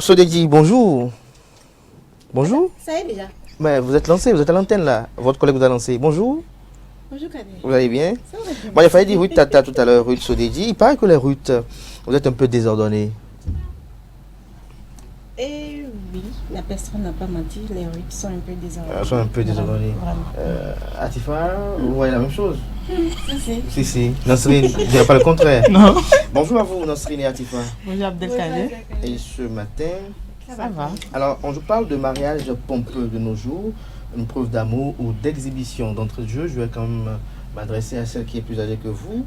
Sodéji, bonjour. Bonjour. Ça y est déjà. Mais vous êtes lancé, vous êtes à l'antenne là. Votre collègue vous a lancé. Bonjour. Bonjour Kader. Vous allez bien? Ça va bien. Bon, il fallait dire Ruth Tata tout à l'heure, Ruth Sodéji. Il paraît que les Ruth, vous êtes un peu désordonnés. Eh oui, la personne n'a pas menti, les rues sont un peu désordonnées. Elles sont un peu désordonnées. Atifa, vous voyez la même chose? Si. Si. Nasrine, je ne dirais pas le contraire. Non. Bonjour à vous, Nasrine et Atifa. Bonjour Abdelkader. Et ce matin, Ça va. alors on vous parle de mariage pompeux de nos jours, une preuve d'amour ou d'exhibition d'entrée de jeu. Je vais quand même m'adresser à celle qui est plus âgée que vous,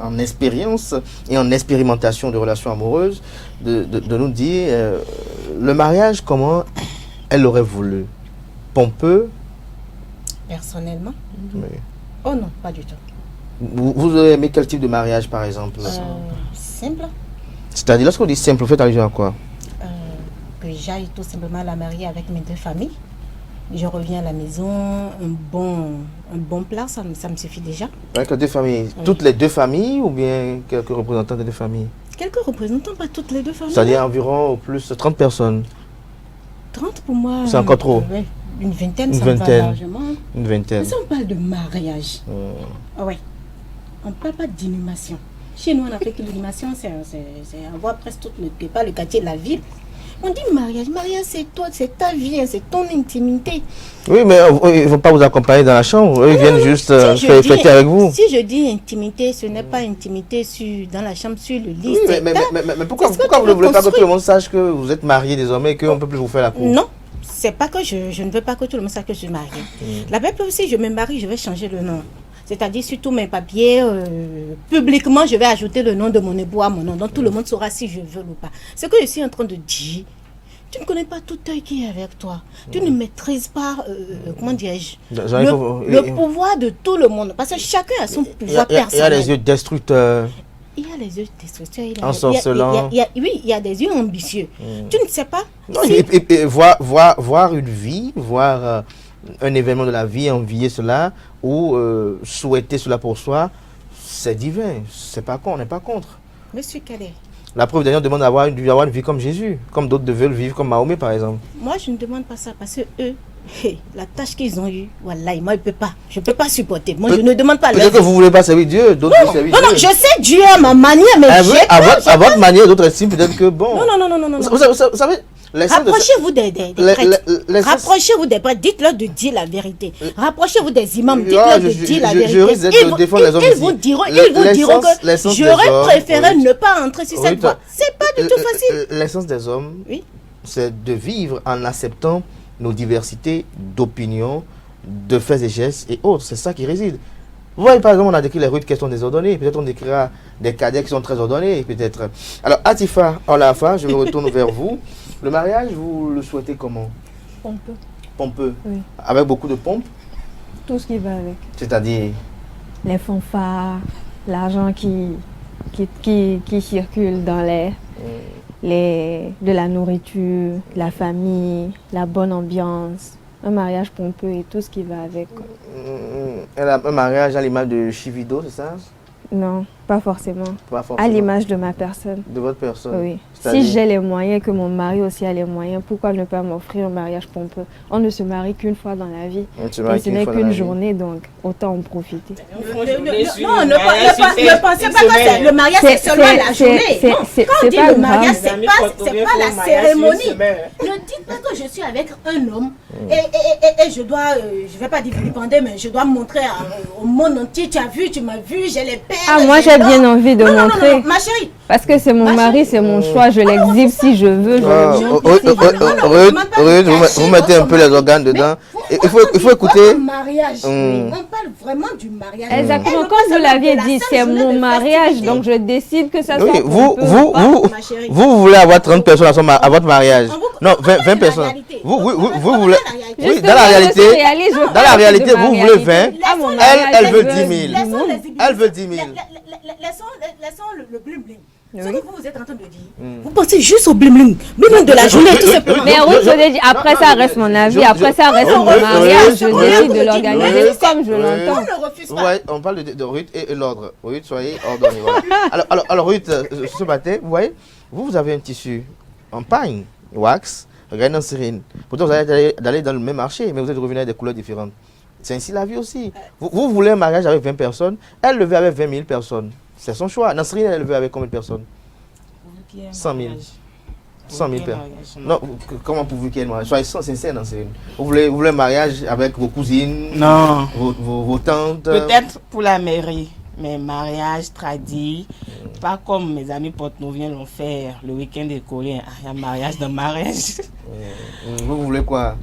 en expérience et en expérimentation de relations amoureuses, de nous dire le mariage, comment elle l'aurait voulu. Pompeux, Personnellement? mais Oh non, pas du tout. vous aurez aimé quel type de mariage par exemple? Simple. C'est-à-dire, lorsqu'on dit simple, vous faites allusion à quoi? Que j'aille tout simplement la marier avec mes deux familles. Je reviens à la maison, un bon plat, ça me suffit déjà. Avec les deux familles, Oui. toutes les deux familles ou bien quelques représentants des deux familles? Quelques représentants, pas toutes les deux familles. C'est-à-dire environ au plus 30 personnes, 30 pour moi. C'est encore trop. Ouais, une vingtaine, Une ça me va vingtaine. largement. une Mais vingtaine. si on parle de mariage, ah ouais, on ne parle pas d'inhumation. Chez nous, en Afrique, l'inhumation, c'est avoir presque tout le quartier de la ville. On dit mariage. Mariage, c'est toi, c'est ta vie, hein, c'est ton intimité. Oui, mais ils ne vont pas vous accompagner dans la chambre, eux, ils viennent juste Si je dis- fêter avec vous. Si je dis intimité, ce n'est pas intimité dans la chambre, sur le lit. Oui, c'est mais pourquoi, c'est ce que pourquoi tu vous ne veux voulez pas que tout construire. le monde sache que vous êtes mariés désormais et qu'on ne peut plus vous faire la cour? Non, c'est pas que je ne veux pas que tout le monde sache que je suis mariée. La même chose, si je me marie, je vais changer le nom. C'est-à-dire, sur tous mes papiers, publiquement, je vais ajouter le nom de mon époux à mon nom. Donc, tout le monde saura si je veux ou pas. Ce que je suis en train de dire, tu ne connais pas tout œil qui est avec toi. Tu ne maîtrises pas, comment dirais-je, le pouvoir de tout le monde. Parce que chacun a son pouvoir Il y a personnel. les yeux destructeurs. Il y a les yeux destructeurs. Ensorcelant. Oui, il y a des yeux ambitieux. Tu ne sais pas. Non, si- et voir une vie, voir un événement de la vie, envier cela ou souhaiter cela pour soi, c'est divin. On n'est pas contre. Monsieur Kader, La preuve d'ailleurs demande d'avoir une vie comme Jésus, comme d'autres veulent vivre comme Mahomet par exemple. moi, je ne demande pas ça parce que eux, la tâche qu'ils ont eue, voilà, moi, je ne peux pas supporter. Moi, je ne demande pas leur Peut-être que vie. vous ne voulez pas servir Dieu, d'autres veulent servir Non, Dieu. je sais Dieu à ma manière, mais À, j'ai votre- à peur, votre, à votre manière, d'autres estiment peut-être que bon. Non. Vous savez, l'essence de Rapprochez-vous des prêtres. l'essence- Rapprochez-vous des prêtres. Dites-leur de dire la vérité. Rapprochez-vous des imams. Ah, Dites-leur de je- dire la je- vérité. je risque d'être de défendre les hommes Ils vous ici. diront, que L'essence des j'aurais hommes, préféré oui. ne pas entrer sur cette Oui, voie. C'est pas du tout facile. L'essence des hommes, Oui. c'est de vivre en acceptant nos diversités d'opinions, de faits et gestes et autres. C'est ça qui réside. Vous voyez, par exemple, on a décrit les rues qui sont désordonnées. Peut-être on décrira des cadets qui sont très ordonnés. Peut-être. Alors, Atifa, Olafa, je me retourne vers vous. Le mariage, vous le souhaitez comment? Pompeux. Pompeux. Oui. Avec beaucoup de pompes, Tout ce qui va avec. c'est-à-dire. Les fanfares, l'argent qui circule dans l'air, de la nourriture, la famille, la bonne ambiance, un mariage pompeux et tout ce qui va avec. Quoi. Elle a un mariage à l'image de Chivido, c'est ça? Non, pas forcément. Pas À forcément. l'image de ma personne. De votre personne. Oui. C'est-à-dire- Si j'ai les moyens, que mon mari aussi a les moyens, pourquoi ne pas m'offrir un mariage pompeux? On ne se marie qu'une fois dans la vie. On se Et marie ce qu'une n'est fois dans qu'une la vie. journée, donc autant en profiter. Non, ne pensez pas que le mariage c'est C'est- seulement c'est- la journée. c'est- Non, c'est- quand on c'est dit pas le grave. mariage, c'est pas la cérémonie. Ne dites pas que je suis avec un homme et je dois, je vais pas dire vilipender, mais je dois montrer au monde entier, tu as vu, tu m'as vu, j'ai les pères. Ah, moi j'ai bien envie de montrer. Ma chérie, Parce que c'est mon mari, c'est mon choix, je l'exhibe si je veux. Ah, vous mettez un peu les organes dedans. Il faut écouter. mariage. On parle vraiment du mariage. Exactement, Et comme pas vous seulement l'aviez de la dit, seule c'est journée mon de mariage, festivité. donc je décide que ça Oui, soit vous, pompeux vous, ou pas. vous, ma chérie. vous voulez avoir 30 personnes à votre mariage. Non, On 20 parle de la personnes. réalité. Vous On voulez. parle de la réalité. Oui, Justement, dans la je réalité, suis réaliste, je dans la parle réalité, de ma vous voulez réalité. 20. Ah, mon Elle mariage, veut je 10 000. Laissons les exhibitions. Elle veut 10 000. Laissons le bling bling. Ce Oui. que vous êtes en train de dire. Vous pensez juste au bling bling. Bling de la journée, tout simplement. Mais oui, je l'ai dit, après ça reste mon avis, après ça reste mon mariage, je décide de l'organiser comme je l'entends. On ne refuse pas. Ouais, on parle de Ruth et l'ordre. Ruth, soyez ordonnée. Voilà. Alors Ruth, ce matin, vous voyez, vous avez un tissu en pagne, wax, regardez dans Sérine. Pourtant, vous allez d'aller dans le même marché, mais vous êtes revenu avec des couleurs différentes. C'est ainsi la vie aussi. Vous voulez un mariage avec 20 personnes, elle le veut avec 20 000 personnes. C'est son choix. Nasrine, elle le veut avec combien de personnes? 100 000. 100 000 personnes. Non, comment pouvez-vous qu'il y ait un mariage? Soyez sincère, Nasrine. Vous voulez un mariage avec vos cousines? Non. Vos tantes? Peut-être pour la mairie, mais mariage tradit, pas comme mes amis porte-nouviens l'ont fait le week-end écolier. Il y a mariage de mariage. Vous voulez quoi?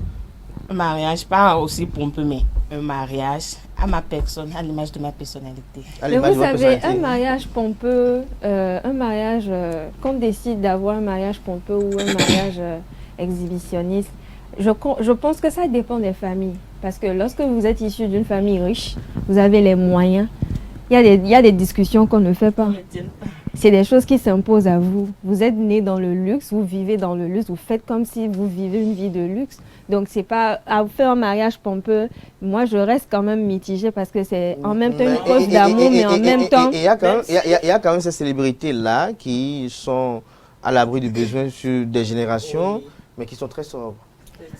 Un mariage, pas aussi pompeux, mais un mariage à ma personne, à l'image de ma personnalité. Mais vous savez, un mariage pompeux, qu'on décide d'avoir un mariage pompeux ou un mariage exhibitionniste, je pense que ça dépend des familles. Parce que lorsque vous êtes issu d'une famille riche, vous avez les moyens, il y a des discussions qu'on ne fait pas. C'est des choses qui s'imposent à vous. Vous êtes né dans le luxe, vous vivez dans le luxe, vous faites comme si vous vivez une vie de luxe. Donc, c'est pas à faire un mariage pompeux. Moi, je reste quand même mitigée parce que c'est en même temps une preuve d'amour, mais en même temps... Il y a quand même ces célébrités-là qui sont à l'abri du besoin sur des générations, mais qui sont très sobres.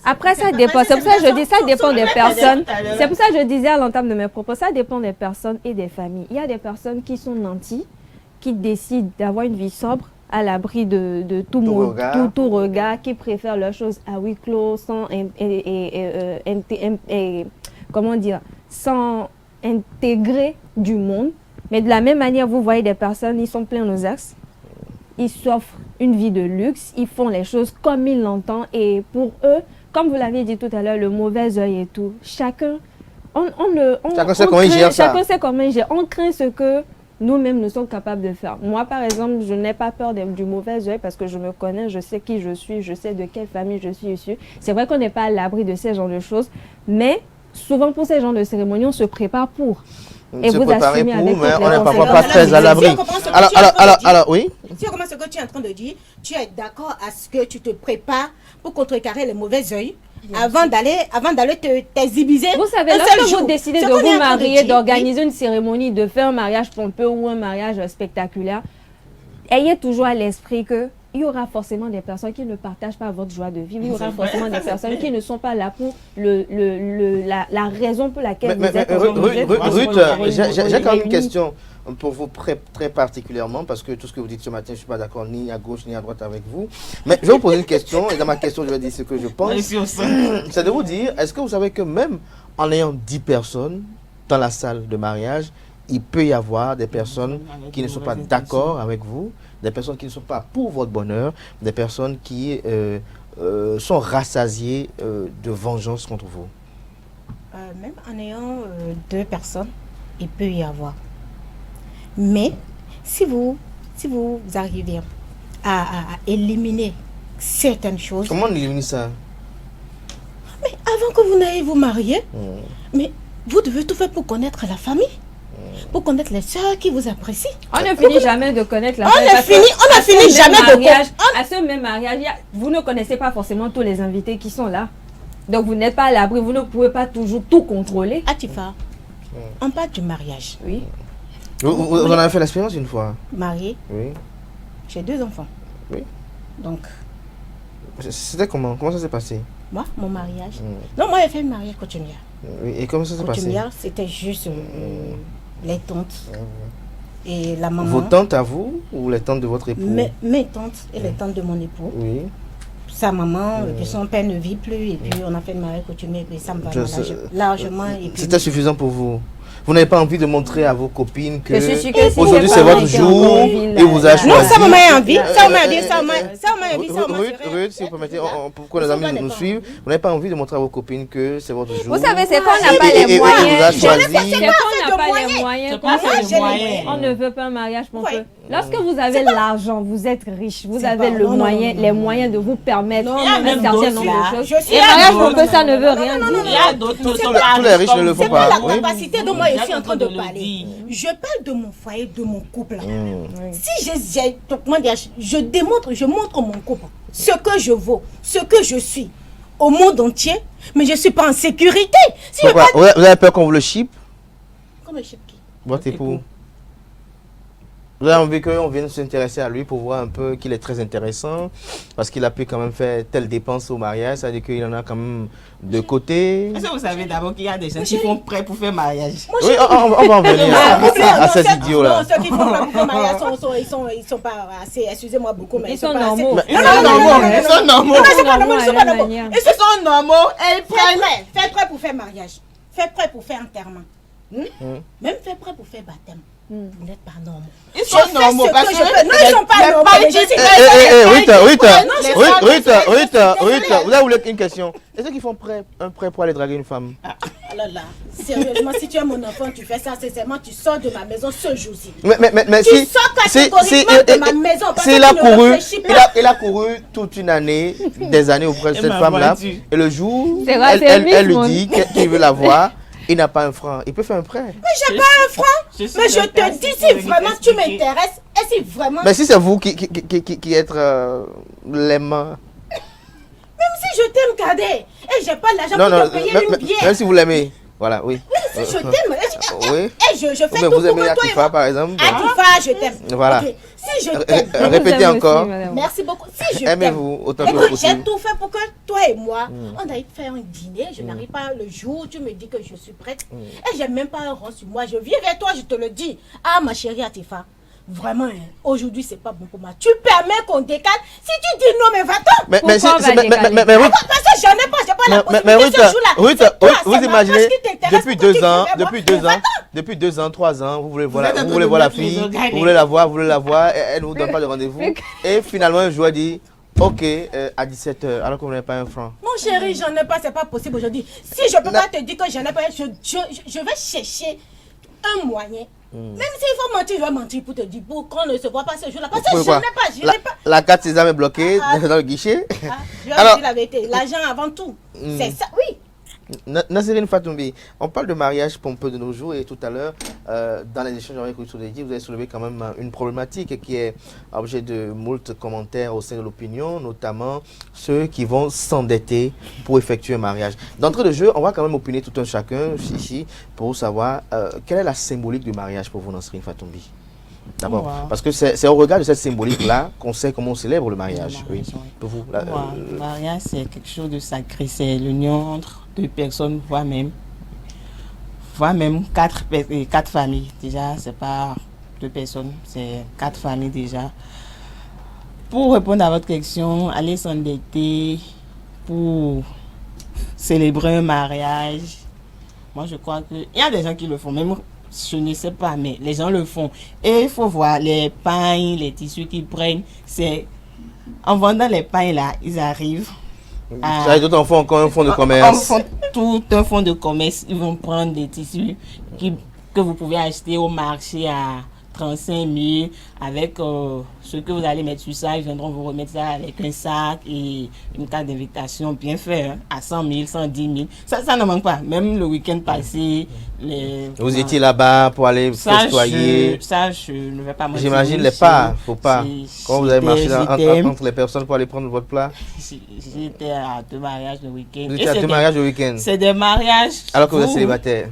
Après, ça dépend. C'est pour ça que je dis, ça dépend des personnes. C'est pour ça que je disais à l'entame de mes propos, ça dépend des personnes et des familles. Il y a des personnes qui sont nantis, qui décident d'avoir une vie sobre, à l'abri de tout regard, qui préfèrent leurs choses à huis clos, sans intégrer du monde. Mais de la même manière, vous voyez des personnes, ils sont pleins aux axes, ils s'offrent une vie de luxe, ils font les choses comme ils l'entendent. Et pour eux, comme vous l'aviez dit tout à l'heure, le mauvais œil et tout, chacun sait comment il gère ça. On craint ce que nous-mêmes, nous sommes capables de faire. Moi, par exemple, je n'ai pas peur du mauvais œil parce que je me connais, je sais qui je suis, je sais de quelle famille je suis issue. C'est vrai qu'on n'est pas à l'abri de ces genres de choses, mais souvent pour ces genres de cérémonies, on se prépare pour. Et vous assumez avec mais on n'est parfois pas très à l'abri. Alors, oui. Si on commence ce que tu es en train de dire, tu es d'accord à ce que tu te prépares pour contrecarrer les mauvais œils avant d'aller t'exhibiser. Vous savez, lorsque vous décidez de vous marier, d'organiser une cérémonie, de faire un mariage pompeux ou un mariage spectaculaire, ayez toujours à l'esprit que il y aura forcément des personnes qui ne partagent pas votre joie de vivre. Il y aura forcément des personnes qui ne sont pas là pour la raison pour laquelle vous êtes. Ruth, j'ai quand même une question pour vous très particulièrement, parce que tout ce que vous dites ce matin, je ne suis pas d'accord ni à gauche ni à droite avec vous. Mais je vais vous poser une question, et dans ma question, je vais dire ce que je pense. C'est de vous dire, est-ce que vous savez que même en ayant 10 personnes dans la salle de mariage, il peut y avoir des personnes qui ne sont pas d'accord avec vous, des personnes qui ne sont pas pour votre bonheur, des personnes qui sont rassasiées de vengeance contre vous? Même en ayant 2 personnes, il peut y avoir. Mais si vous arrivez à éliminer certaines choses... Comment on élimine ça? Mais avant que vous n'ayez vous marier, mais vous devez tout faire pour connaître la famille. Pour connaître les soeurs qui vous apprécient. On ne finit jamais de connaître la famille. On ne finit jamais de connaître. À ce même mariage, vous ne connaissez pas forcément tous les invités qui sont là. Donc vous n'êtes pas à l'abri, vous ne pouvez pas toujours tout contrôler. Atifa, on parle du mariage. Oui. Vous en avez fait l'expérience une fois? Mariée. Oui. J'ai 2 enfants. Oui. Donc. C'était comment? Comment ça s'est passé? Moi, mon mariage. Non, moi j'ai fait un mariage coutumière. Oui. Et comment ça s'est passé? Coutumière, c'était juste les tantes et la maman. Vos tantes à vous ou les tantes de votre époux? Mes tantes et les tantes de mon époux. Oui. Sa maman, et puis son père ne vit plus, et puis on a fait le mariage coutumier, et puis ça me va largement. C'était suffisant pour vous? Vous n'avez pas envie de montrer à vos copines que aujourd'hui c'est votre jour et vous avez choisi? Non, ça m'a envie. Ça m'a envie. Ruth, si vous permettez, pour que nos amis nous suivent, vous n'avez pas envie de montrer à vos copines que c'est votre jour? Vous savez, c'est qu'on n'a pas les moyens. C'est qu'on n'a pas les moyens. On ne veut pas un mariage pompeux. Lorsque vous avez l'argent, vous êtes riche, vous avez les moyens de vous permettre un certain nombre de choses. Et mariage pompeux, ça ne veut rien dire. Il y a d'autres tous les riches ne le font pas. C'est pas la capacité dont moi je suis en train de parler. Je parle de mon foyer, de mon couple. Si je montre mon couple, ce que je vaux, ce que je suis au monde entier, mais je ne suis pas en sécurité. Vous avez peur qu'on vous le chip? Comment le chip qui? Votre époux. Vous avez envie qu'on vienne s'intéresser à lui pour voir un peu qu'il est très intéressant, parce qu'il a pu quand même faire telle dépense au mariage, ça veut dire qu'il en a quand même de côté. Est-ce que vous savez d'abord qu'il y a des gens qui font prêt pour faire mariage? Oui, on va en venir à ces idiots-là. Non, ceux qui font prêt pour faire mariage ils sont pas assez, excusez-moi beaucoup, mais Ils sont normaux. Ils sont normaux. Ils sont pas normaux. Ils sont normaux. Elles prennent. Fais prêt pour faire mariage. Fais prêt pour faire enterrement. Même fais prêt pour faire baptême. Vous n'êtes pas normaux. Ils sont normaux parce que non, ils sont pas normaux. Rita, vous avez voulu une question. Est-ce qu'ils font un prêt pour aller draguer une femme? Alors là, sérieusement, si tu es mon enfant, tu fais ça, sincèrement, tu sors de ma maison ce jour-ci. Mais tu sors catégoriquement de ma maison. Il a couru toute une année, des années auprès de cette femme-là. Et le jour, elle lui dit qu'il veut la voir. Il n'a pas un franc. Il peut faire un prêt. Mais j'ai pas un franc. Mais je te dis, si vraiment tu m'intéresses, et si vraiment... Mais si c'est vous qui êtes l'aimant. Même si je t'aime, Cadet, et j'ai pas l'argent pour te payer une bière. Même si vous l'aimez. Voilà, oui. Même si je t'aime, oui. Et je fais tout vous pour aimez que toi Atifa, par exemple. Atifa, je t'aime. Voilà. Okay. Si je t'aime. Répétez encore. Merci beaucoup. Si je t'aime. Aimez-vous autant que Écoute, possible. j'ai tout fait pour que toi et moi, on aille faire un dîner. Je n'arrive pas le jour où tu me dis que je suis prête. Et j'ai même pas un rang sur moi. Je viens vers toi, je te le dis. Ah, ma chérie Atifa. Vraiment, aujourd'hui, c'est pas bon pour moi. Tu permets qu'on décale. Si tu dis non, mais va-t'en. Mais parce que j'en ai pas, j'ai pas la possibilité ce jour-là. Vous imaginez, depuis 2 ans, 3 ans, vous voulez voir la fille, vous voulez la voir, elle ne vous donne pas de rendez-vous. Et finalement, un jour, elle dit, ok, à 17h, alors que vous n'avez pas un franc. Mon chéri, j'en ai pas, c'est pas possible aujourd'hui. Si je peux pas te dire que j'en ai pas, je vais chercher un moyen. Même s'il faut mentir, je vais mentir pour te dire pour qu'on ne se voit pas ce jour-là. Parce que je n'ai pas. La carte sésame est bloquée dans le guichet. Je vais dire la vérité. L'argent avant tout. C'est ça, oui. Nasserine Fatoumbi, on parle de mariage pompeux de nos jours et tout à l'heure, dans les échanges avec vous avez soulevé quand même une problématique qui est objet de moult commentaires au sein de l'opinion, notamment ceux qui vont s'endetter pour effectuer un mariage. D'entrée de jeu, on va quand même opiner tout un chacun ici pour savoir quelle est la symbolique du mariage pour vous, Nasserine Fatoumbi. D'abord, parce que c'est au regard de cette symbolique-là qu'on sait comment on célèbre le mariage. Oui. Pour vous, le mariage, c'est quelque chose de sacré, c'est l'union entre 2 personnes, voire même 4 familles. Déjà, c'est pas 2 personnes, c'est 4 familles déjà. Pour répondre à votre question, aller s'endetter pour célébrer un mariage, moi je crois qu'il y a des gens qui le font, même je ne sais pas, mais les gens le font. Et il faut voir les pains, les tissus qu'ils prennent, c'est en vendant les pains là, ils arrivent. Ça d'autres enfants encore un fonds de commerce. Tout un fonds de commerce, ils vont prendre des tissus que vous pouvez acheter au marché à 35 000 avec ce que vous allez mettre sur ça. Ils viendront vous remettre ça avec un sac et une carte d'invitation bien fait, hein, à 100 000, 110 000. Ça ne manque pas. Même le week-end passé, vous étiez là-bas pour aller festoyer. Ça, je ne vais pas mentir. J'imagine les pas, faut pas. Quand vous avez marché entre les personnes pour aller prendre votre plat. J'étais à 2 mariages le week-end. Vous étiez à 2 mariages le week-end. C'est des mariages. Alors que vous êtes célibataire.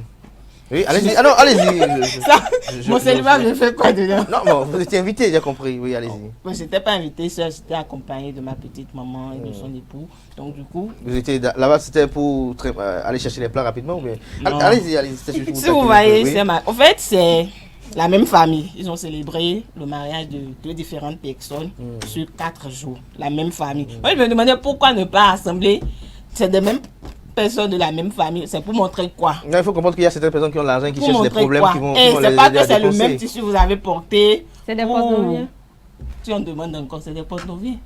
Oui, allez-y. Ah non, allez-y. Mon célibat, je fais quoi dedans? Non, bon, vous étiez invité, j'ai compris. Oui, allez-y. Moi, je n'étais pas invité, j'étais accompagné de ma petite maman et de son époux. Donc, du coup. Vous étiez là-bas, c'était pour aller chercher les plats rapidement ou bien? Allez-y. Si vous voyez, oui. En fait, c'est la même famille. Ils ont célébré le mariage de 2 différentes personnes sur 4 jours. La même famille. Moi, je me demandais pourquoi ne pas assembler. C'est des mêmes personnes de la même famille. C'est pour montrer quoi? Non, il faut comprendre qu'il y a certaines personnes qui ont l'argent, qui cherchent des problèmes, qui vont c'est pas que c'est le même tissu que vous avez porté. C'est des porte-noviens. Tu en demandes encore, c'est des porte-noviens.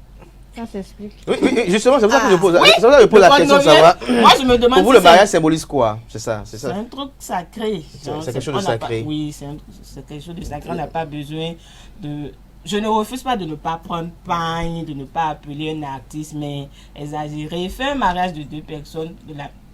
Ça s'explique. Oui, justement, c'est pour ça que je pose, la question de savoir. Moi, je me demande. Pour vous, le mariage symbolise quoi? C'est ça. C'est un truc sacré. C'est quelque chose de sacré. Oui, c'est quelque chose de sacré. On n'a pas besoin de. Je ne refuse pas de ne pas prendre pain, de ne pas appeler un artiste, mais exagérer. Faire un mariage de 2 personnes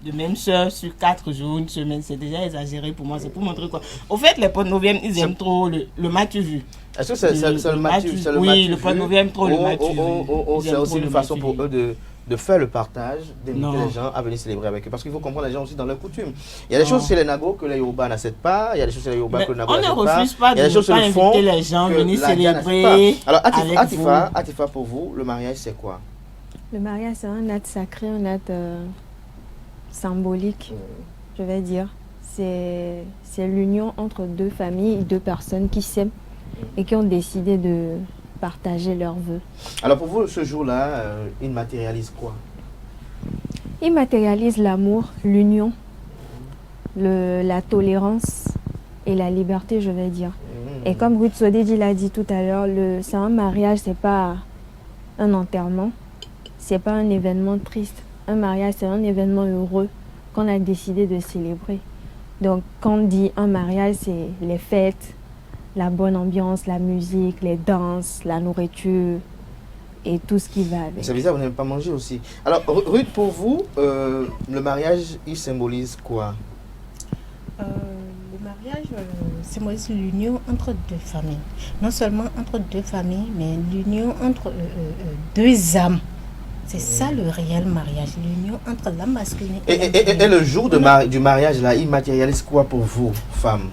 de même sœur sur 4 jours, une semaine, c'est déjà exagéré pour moi. C'est pour montrer quoi. Au fait, les porte-noviens, ils aiment trop le matu vu. Est-ce que c'est le matu? Oui, le porte-noviens aime trop le matu vu. C'est aussi une façon pour eux de de faire le partage, d'inviter Non. les gens à venir célébrer avec eux. Parce qu'il faut comprendre les gens aussi dans leurs coutumes. Il y a des choses chez les Nagos que les Yoruba n'acceptent pas, il y a des choses chez les Yoruba Mais que les Nagos on ne n'acceptent pas. refuse pas Il y a des de choses sur pas le fond inviter les gens, que venir la Dia n'accepte célébrer pas. Alors, avec Atifa, pour vous, le mariage, c'est quoi? Le mariage, c'est un acte sacré, un acte symbolique, je vais dire. C'est l'union entre deux familles, deux personnes qui s'aiment et qui ont décidé de partager leurs vœux. Alors, pour vous, ce jour-là, il matérialise quoi? Il matérialise l'amour, l'union, la tolérance et la liberté, je vais dire. Et comme Ruth Sodedi l'a dit tout à l'heure, c'est un mariage, c'est pas un enterrement, c'est pas un événement triste. Un mariage, c'est un événement heureux qu'on a décidé de célébrer. Donc, quand on dit un mariage, c'est les fêtes, la bonne ambiance, la musique, les danses, la nourriture et tout ce qui va avec. C'est bizarre, vous n'aimez pas manger aussi. Alors, Ruth, pour vous, le mariage, il symbolise quoi? Le mariage symbolise l'union entre deux familles. Non seulement entre deux familles, mais l'union entre deux âmes. C'est ça le réel mariage, l'union entre l'âme masculine et l'âme féminine. Et le jour du mariage, là, il matérialise quoi pour vous, femmes?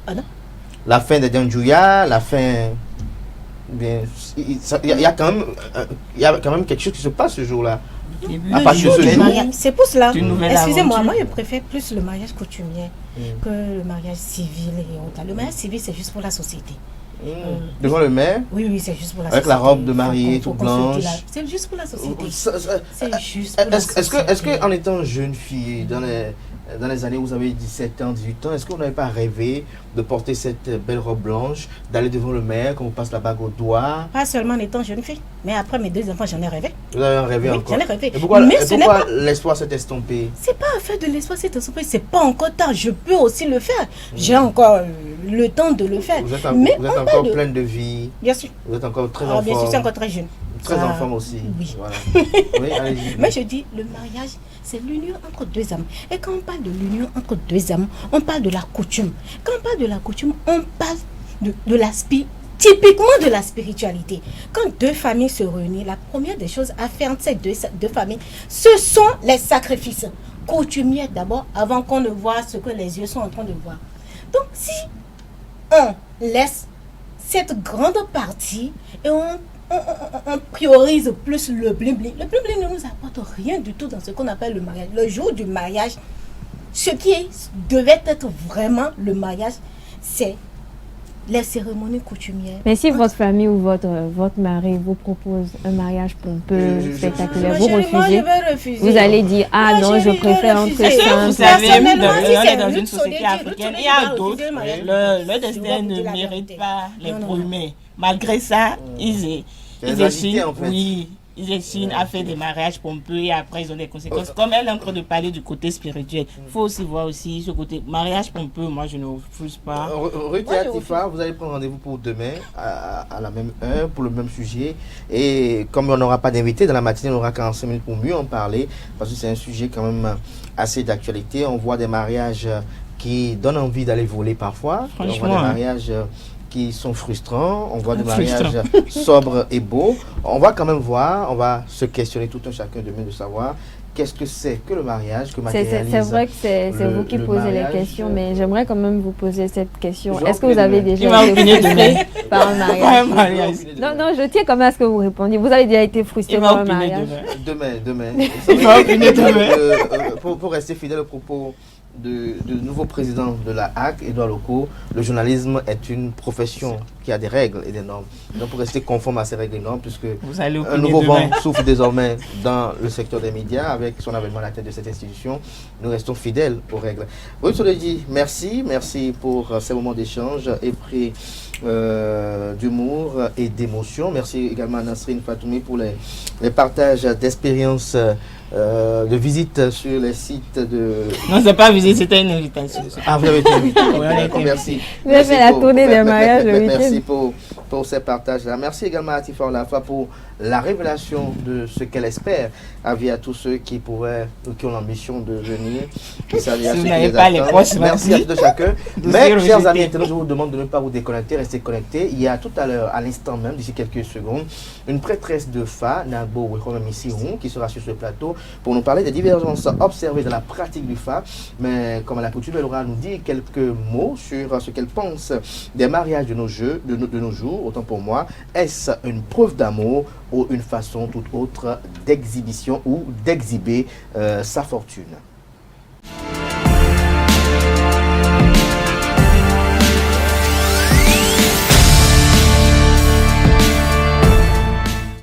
Pardon? La fin des Djanjouya, la fin... Bien, il y a quand même quelque chose qui se passe ce jour-là. Début À Le partir jour de ce du jour. mariage, c'est pour cela. d'une nouvelle Excusez-moi, aventure. moi je préfère plus le mariage coutumier que le mariage civil et autres. Le mariage civil, c'est juste pour la société. Devant le maire, Oui, oui, c'est juste pour la avec société. la robe de Faut mariée qu'on- toute faut qu'on se dise blanche. la- C'est juste pour la société. Ça- C'est juste pour la Est-ce société. que en étant jeune fille, dans les années où vous avez 17 ans, 18 ans, est-ce que vous n'avez pas rêvé de porter cette belle robe blanche, d'aller devant le maire, qu'on vous passe la bague au doigt? Pas seulement en étant jeune fille, mais après mes deux enfants, j'en ai rêvé. Vous avez rêvé Oui, encore? j'en ai rêvé. Et pourquoi, Mais ce n'est pas- l'espoir s'est estompé? C'est pas affaire de l'espoir, c'est pas encore tard. Je peux aussi le faire. J'ai encore le temps de le faire. Vous êtes, Mais vous êtes on encore parle de- pleine de vie, Bien sûr. vous êtes encore très Alors, bien sûr, c'est enfant. encore très jeune. Très Ça- enfant aussi. Oui. Voilà. Oui, allez-y. Mais je dis, le mariage, c'est l'union entre deux âmes. Et quand on parle de l'union entre deux âmes, on parle de la coutume. Quand on parle de la coutume, on parle de l'aspect, typiquement de la spiritualité. Quand deux familles se réunissent, la première des choses à faire entre ces deux familles, ce sont les sacrifices coutumiers d'abord, avant qu'on ne voit ce que les yeux sont en train de voir. Donc, si on laisse cette grande partie et on priorise plus le bling-bling. Le bling-bling ne nous apporte rien du tout dans ce qu'on appelle le mariage. Le jour du mariage, ce qui devait être vraiment le mariage, c'est les cérémonies coutumières. Mais si votre famille ou votre mari vous propose un mariage pompeux, spectaculaire, vous Moi, refusez, je vais refuser. vous allez dire « Ah Moi, non, je chérie, préfère un refuser. truc Est-ce que vous simple. savez, Personnellement, on si est c'est dans Ruth une société Sodedi, africaine, Ruth il y a Sodedi d'autres, va refuser le mariage. le Je vais destin vous ne dire la mérite vérité. pas les Non, non, premiers. Malgré ça, ils les agités, échinent, en fait. oui, ils échinent à faire des mariages pompeux et après ils ont des conséquences. Comme elle est en train de parler du côté spirituel, il faut aussi voir aussi ce côté mariage pompeux. Moi, je ne refuse pas. Ruth et Atifa, vous allez prendre rendez-vous pour demain à la même heure pour le même sujet. Et comme on n'aura pas d'invité dans la matinée, on aura 45 minutes pour mieux en parler parce que c'est un sujet quand même assez d'actualité. On voit des mariages qui donnent envie d'aller voler parfois. On voit Franchement, des hein. mariages qui sont frustrants. On voit des Frustrants. mariages sobres et beaux. On va quand même voir, on va se questionner tout un chacun demain de savoir qu'est-ce que c'est que le mariage, que matérialise. C'est vrai que c'est le- vous qui le posez mariage, les questions, mais j'aimerais quand même vous poser cette question. Je vais Est-ce que vous opiner avez demain. Tu vas déjà été opiner demain. frustré par un Un mariage? mariage. Non, non, je tiens quand même à ce que vous répondiez. Vous avez déjà été frustré Il par va un opiner mariage? demain. Demain. Il va opiner demain. Pour rester fidèle au propos du nouveau président de la HAC, Edouard Loko, le journalisme est une profession qui a des règles et des normes. Donc pour rester conforme à ces règles et normes, puisque Vous allez un opiner nouveau demain. vent souffle désormais dans le secteur des médias avec son avènement à la tête de cette institution. Nous restons fidèles aux règles. Ruth Sodedi, merci pour ces moments d'échange épris d'humour et d'émotion. Merci également à Nasrine Fatoumi pour les partages d'expériences de visites sur les sites de... Non, c'est pas visite, c'était une invitation. Ah, vous avez été invité. Oui, on a été D'accord, merci. Vous avez fait la tournée des mariages le Merci week-end. pour ces partages-là. Merci également à Atifa Olafa pour la révélation de ce qu'elle espère à tous ceux qui pourraient ou qui ont l'ambition de venir. Et ça, Si vous n'avez pas les poches, merci à tout de chacun. Dossier Mais, chers rejeté. amis internautes, je vous demande de ne pas vous déconnecter, restez connectés. Il y a tout à l'heure, à l'instant même, d'ici quelques secondes, une prêtresse de Fa, Nagbo Wekome, qui sera sur ce plateau pour nous parler des divergences observées dans la pratique du Fa. Mais comme à la coutume, elle aura à nous dire quelques mots sur ce qu'elle pense des mariages de nos jours. Autant pour moi, est-ce une preuve d'amour ou une façon toute autre d'exhibition ou d'exhiber sa fortune?